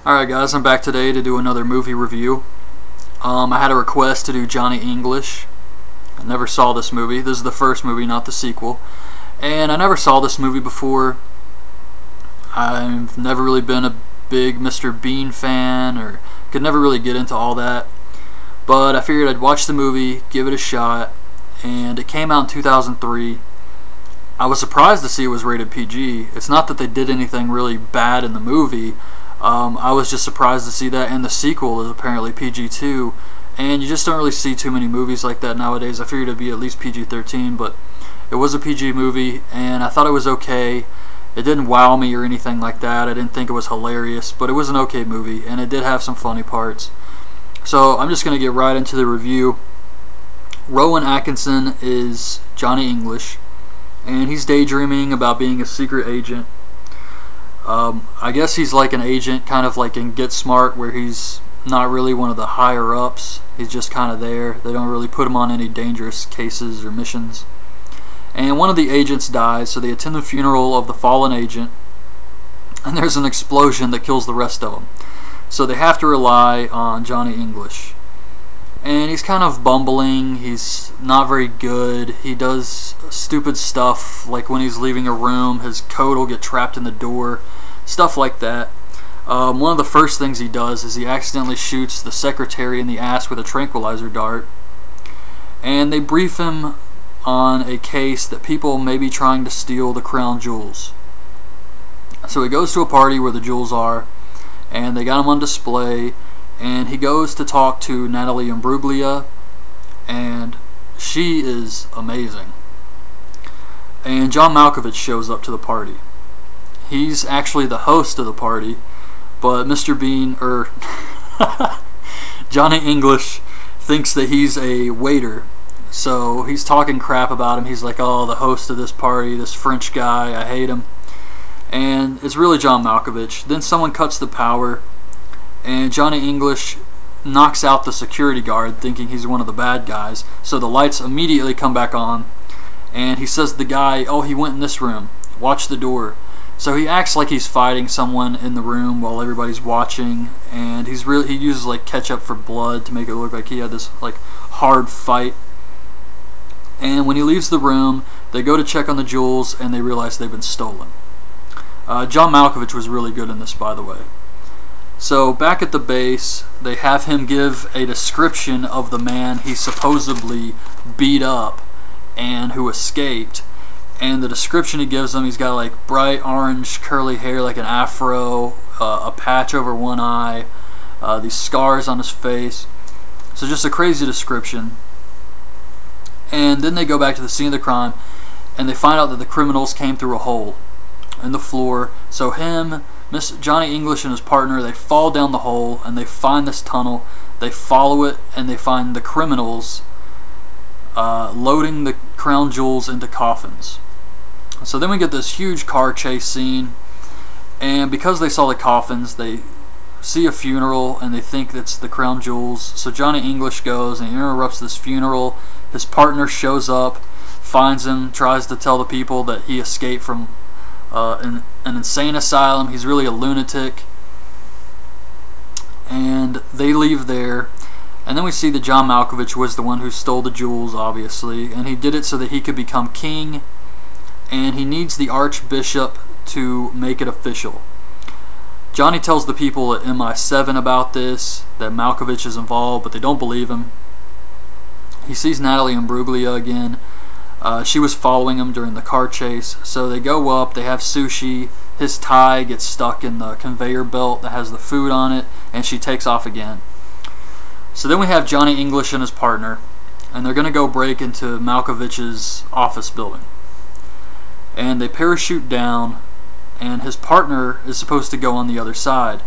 Alright guys, I'm back today to do another movie review. I had a request to do Johnny English. I never saw this movie. This is the first movie, not the sequel. And I never saw this movie before. I've never really been a big Mr. Bean fan, or could never really get into all that. But I figured I'd watch the movie, give it a shot, and it came out in 2003. I was surprised to see it was rated PG. It's not that they did anything really bad in the movie. I was just surprised to see that, and the sequel is apparently PG-2, and you just don't really see too many movies like that nowadays. I figured it'd be at least PG-13, but it was a PG movie, and I thought it was okay. It didn't wow me or anything like that. I didn't think it was hilarious, but it was an okay movie, and it did have some funny parts. So I'm just going to get right into the review. Rowan Atkinson is Johnny English, and he's daydreaming about being a secret agent. I guess he's like an agent, kind of like in Get Smart, where he's not really one of the higher ups. He's just kind of there. They don't really put him on any dangerous cases or missions. And one of the agents dies, so they attend the funeral of the fallen agent, and there's an explosion that kills the rest of them. So they have to rely on Johnny English. And he's kind of bumbling, he's not very good, he does stupid stuff, like when he's leaving a room, his coat will get trapped in the door, stuff like that. One of the first things he does is he accidentally shoots the secretary in the ass with a tranquilizer dart, and they brief him on a case that people may be trying to steal the crown jewels. So he goes to a party where the jewels are, and they got them on display, and he goes to talk to Natalie Imbruglia, and she is amazing. And John Malkovich shows up to the party. He's actually the host of the party, but Mr. Bean, or Johnny English, thinks that he's a waiter. So he's talking crap about him. He's like, oh, the host of this party, this French guy, I hate him. And it's really John Malkovich. Then someone cuts the power, and Johnny English knocks out the security guard, thinking he's one of the bad guys. So the lights immediately come back on, and he says to the guy, oh, he went in this room, watch the door. So he acts like he's fighting someone in the room while everybody's watching, and he uses like ketchup for blood to make it look like he had this like hard fight. And when he leaves the room, they go to check on the jewels, and they realize they've been stolen. John Malkovich was really good in this, by the way. So back at the base, they have him give a description of the man he supposedly beat up and who escaped. And the description he gives him, he's got like bright orange curly hair like an afro, a patch over one eye, these scars on his face. So just a crazy description. And then they go back to the scene of the crime, and they find out that the criminals came through a hole in the floor. So Johnny English and his partner, they fall down the hole, and they find this tunnel. They follow it, and they find the criminals loading the crown jewels into coffins. So then we get this huge car chase scene, and because they saw the coffins, they see a funeral, and they think that's the crown jewels. So Johnny English goes and he interrupts this funeral. His partner shows up, finds him, tries to tell the people that he escaped from an insane asylum. He's really a lunatic, and they leave there. And then we see that John Malkovich was the one who stole the jewels, obviously, and he did it so that he could become king, and he needs the archbishop to make it official. Johnny tells the people at MI7 about this, that Malkovich is involved, but they don't believe him. He sees Natalie Imbruglia again. She was following him during the car chase. So they go up, they have sushi, his tie gets stuck in the conveyor belt that has the food on it, and she takes off again. So then we have Johnny English and his partner, and they're going to go break into Malkovich's office building. And they parachute down, and his partner is supposed to go on the other side.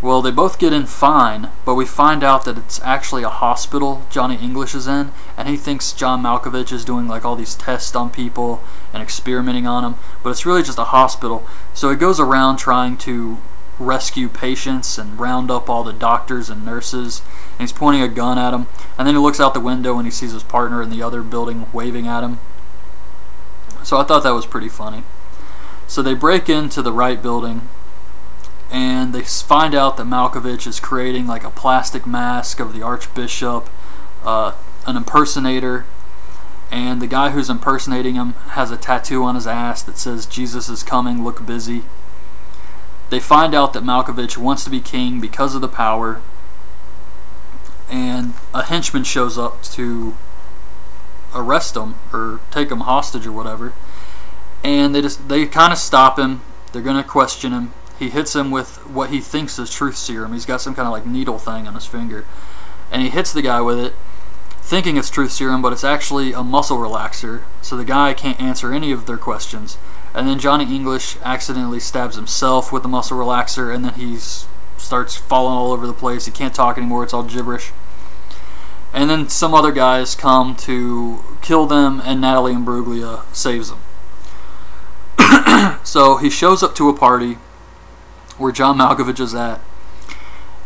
Well, they both get in fine, but we find out that it's actually a hospital Johnny English is in, and he thinks John Malkovich is doing like all these tests on people and experimenting on them, but it's really just a hospital. So he goes around trying to rescue patients and round up all the doctors and nurses, and he's pointing a gun at them, and then he looks out the window and he sees his partner in the other building waving at him. So I thought that was pretty funny. So they break into the right building, and they find out that Malkovich is creating like a plastic mask of the Archbishop, an impersonator, and the guy who's impersonating him has a tattoo on his ass that says "Jesus is coming, look busy." They find out that Malkovich wants to be king because of the power, and a henchman shows up to arrest him or take him hostage or whatever, and they kind of stop him. They're going to question him. He hits him with what he thinks is truth serum. He's got some kind of like needle thing on his finger, and he hits the guy with it thinking it's truth serum, but it's actually a muscle relaxer, so the guy can't answer any of their questions. And then Johnny English accidentally stabs himself with the muscle relaxer, and then he starts falling all over the place. He can't talk anymore, it's all gibberish. And then some other guys come to kill them, and Natalie Imbruglia saves them. So he shows up to a party where John Malkovich is at,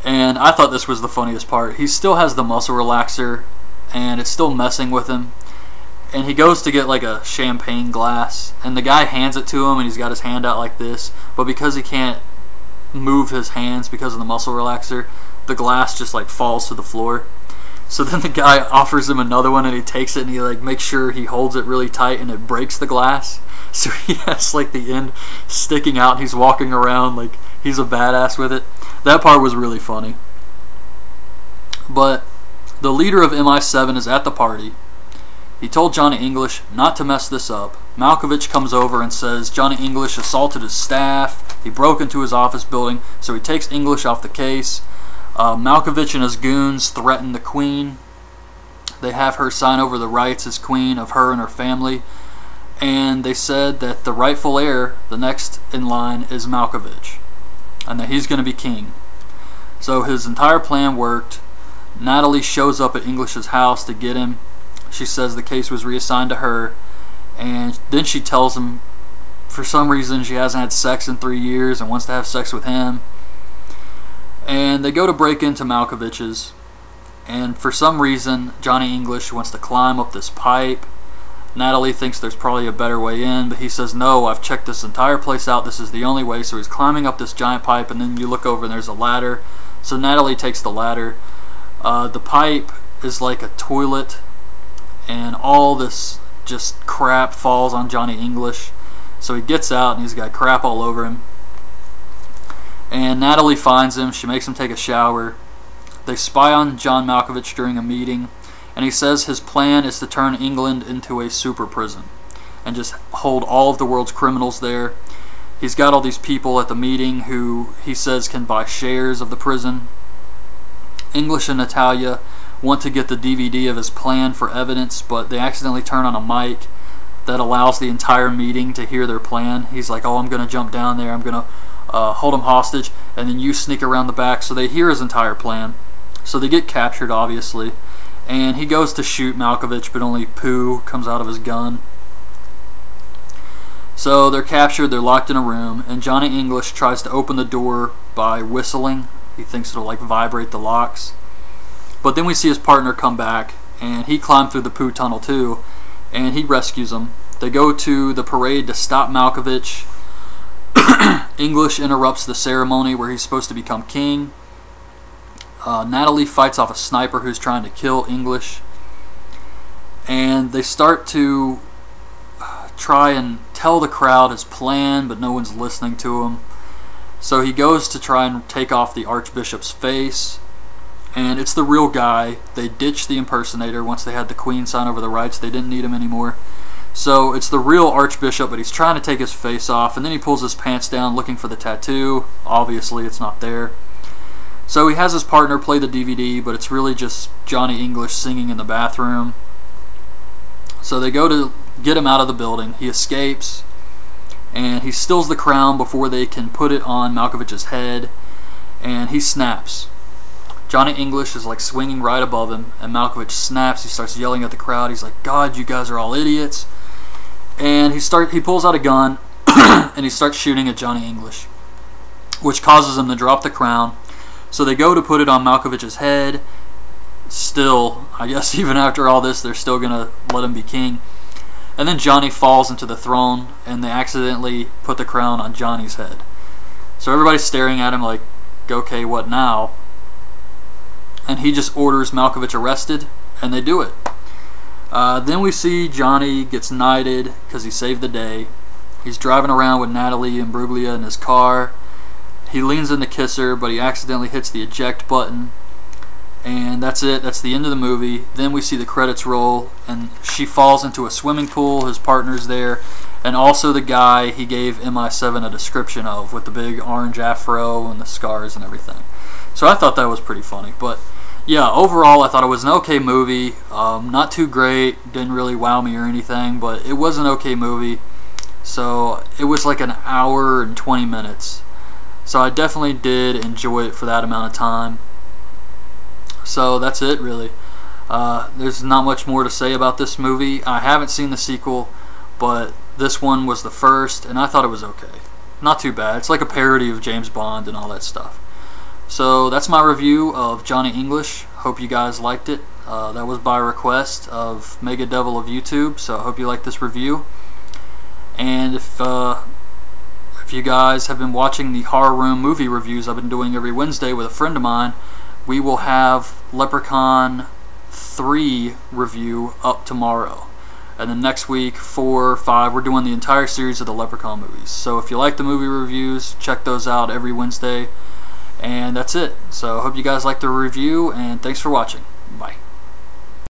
and I thought this was the funniest part. He still has the muscle relaxer, and it's still messing with him. And he goes to get like a champagne glass, and the guy hands it to him, and he's got his hand out like this, but because he can't move his hands because of the muscle relaxer, the glass just like falls to the floor. So then the guy offers him another one, and he takes it, and he like makes sure he holds it really tight, and it breaks the glass. So he has like the end sticking out, and he's walking around like he's a badass with it. That part was really funny. But the leader of MI7 is at the party. He told Johnny English not to mess this up. Malkovich comes over and says Johnny English assaulted his staff. He broke into his office building, so he takes English off the case. Malkovich and his goons threaten the Queen. They have her sign over the rights as Queen of her and her family. And they said that the rightful heir, the next in line, is Malkovich, and that he's going to be king. So his entire plan worked. Natalie shows up at English's house to get him. She says the case was reassigned to her, and then she tells him for some reason she hasn't had sex in 3 years and wants to have sex with him. And they go to break into Malkovich's, and for some reason Johnny English wants to climb up this pipe. Natalie thinks there's probably a better way in, but he says, no, I've checked this entire place out, this is the only way. So he's climbing up this giant pipe, and then you look over and there's a ladder. So Natalie takes the ladder. The pipe is like a toilet, and all this just crap falls on Johnny English. So he gets out, and he's got crap all over him. And Natalie finds him. She makes him take a shower. They spy on John Malkovich during a meeting, and he says his plan is to turn England into a super prison and just hold all of the world's criminals there. He's got all these people at the meeting who he says can buy shares of the prison. English and Natalia want to get the DVD of his plan for evidence, but they accidentally turn on a mic that allows the entire meeting to hear their plan. He's like, oh, I'm going to jump down there, I'm going to hold him hostage, and then you sneak around the back. So they hear his entire plan. So they get captured, obviously, and he goes to shoot Malkovich, but only poo comes out of his gun. So they're captured, they're locked in a room, and Johnny English tries to open the door by whistling. He thinks it'll like vibrate the locks. But then we see his partner come back, and he climbed through the poo tunnel too, and he rescues him. They go to the parade to stop Malkovich. English interrupts the ceremony where he's supposed to become king. Natalie fights off a sniper who's trying to kill English. And they start to try and tell the crowd his plan, but no one's listening to him. So he goes to try and take off the Archbishop's face, and it's the real guy. They ditched the impersonator once they had the Queen sign over the rights. They didn't need him anymore. So it's the real Archbishop, but he's trying to take his face off, and then he pulls his pants down looking for the tattoo. Obviously it's not there. So he has his partner play the DVD, but it's really just Johnny English singing in the bathroom. So they go to get him out of the building. He escapes, and he steals the crown before they can put it on Malkovich's head, and he snaps. Johnny English is like swinging right above him, and Malkovich snaps. He starts yelling at the crowd. He's like, God, you guys are all idiots. And he pulls out a gun, and he starts shooting at Johnny English, which causes him to drop the crown. So they go to put it on Malkovich's head. Still, I guess even after all this, they're still going to let him be king. And then Johnny falls into the throne, and they accidentally put the crown on Johnny's head. So everybody's staring at him like, like, okay, what now? And he just orders Malkovich arrested, and they do it. Then we see Johnny gets knighted because he saved the day. He's driving around with Natalie Imbruglia in his car. He leans in to kiss her, but he accidentally hits the eject button. And that's it. That's the end of the movie. Then we see the credits roll, and she falls into a swimming pool. His partner's there, and also the guy he gave MI7 a description of, with the big orange afro and the scars and everything. So I thought that was pretty funny. But yeah, overall I thought it was an okay movie. Not too great, didn't really wow me or anything, but it was an okay movie. So it was like an hour and 20 minutes. So I definitely did enjoy it for that amount of time. So that's it, really. There's not much more to say about this movie. I haven't seen the sequel, but this one was the first, and I thought it was okay. Not too bad. It's like a parody of James Bond and all that stuff. So that's my review of Johnny English. Hope you guys liked it. That was by request of Mega Devil of YouTube, so I hope you like this review. And if you guys have been watching the Horror Room movie reviews I've been doing every Wednesday with a friend of mine, we will have Leprechaun 3 review up tomorrow. And then next week, 4 or 5, we're doing the entire series of the Leprechaun movies. So if you like the movie reviews, check those out every Wednesday. And that's it. So I hope you guys like the review, and thanks for watching. Bye.